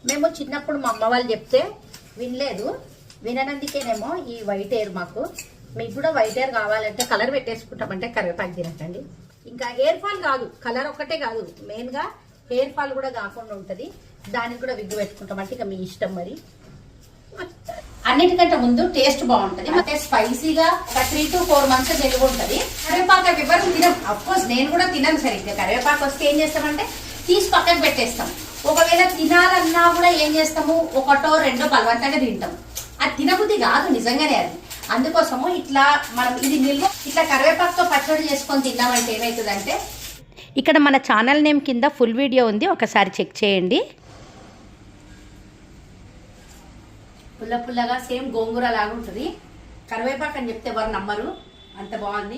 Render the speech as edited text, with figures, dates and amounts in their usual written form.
మేము చిన్నప్పుడు మా అమ్మ వాళ్ళు చెప్తే వినలేదు, విననందుకేనేమో ఈ వైట్ హెయిర్. మీకు కూడా వైట్ హెయిర్ కావాలంటే కలర్ పెట్టేసుకుంటామంటే కరివేపాకు తినకండి. ఇంకా హెయిర్ ఫాల్ కాదు, కలర్ ఒక్కటే కాదు, మెయిన్గా హెయిర్ ఫాల్ కూడా కాకుండా ఉంటుంది. దానికి కూడా విగ్గు పెట్టుకుంటామంటే ఇక మీ ఇష్టం. మరి అన్నిటికంటే ముందు టేస్ట్ బాగుంటుంది, ಮತ್ತೆ స్పైసీగా ఒక 3 to 4 months నిలువ ఉంటుంది. కరివేపాకు ఎవరు తినం, అఫ్కోర్స్ నేను కూడా తినను సరిగ్గా. కరివేపాకు వస్తే ఏం చేస్తామంటే తీసి పక్కకు పెట్టేస్తాం. ఒకవేళ తినాలన్నా కూడా ఏం చేస్తాము, ఒకటో రెండో బలవంతంగా తింటాం. అది తినబుద్ధి కాదు నిజంగానే. అది అందుకోసము ఇట్లా మనం ఇది నిల్వ ఇట్లా కరివేపాకుతో పచ్చడి చేసుకొని తిన్నామంటే ఏమవుతుందంటే, ఇక్కడ మన ఛానల్ నేమ్ కింద ఫుల్ వీడియో ఉంది, ఒకసారి చెక్ చేయండి. పుల్ల పుల్లగా సేమ్ గోంగూర లాగా ఉంటుంది. కరివేపాకు అని చెప్తే ఎవరు నమ్మరు, అంత బాగుంది.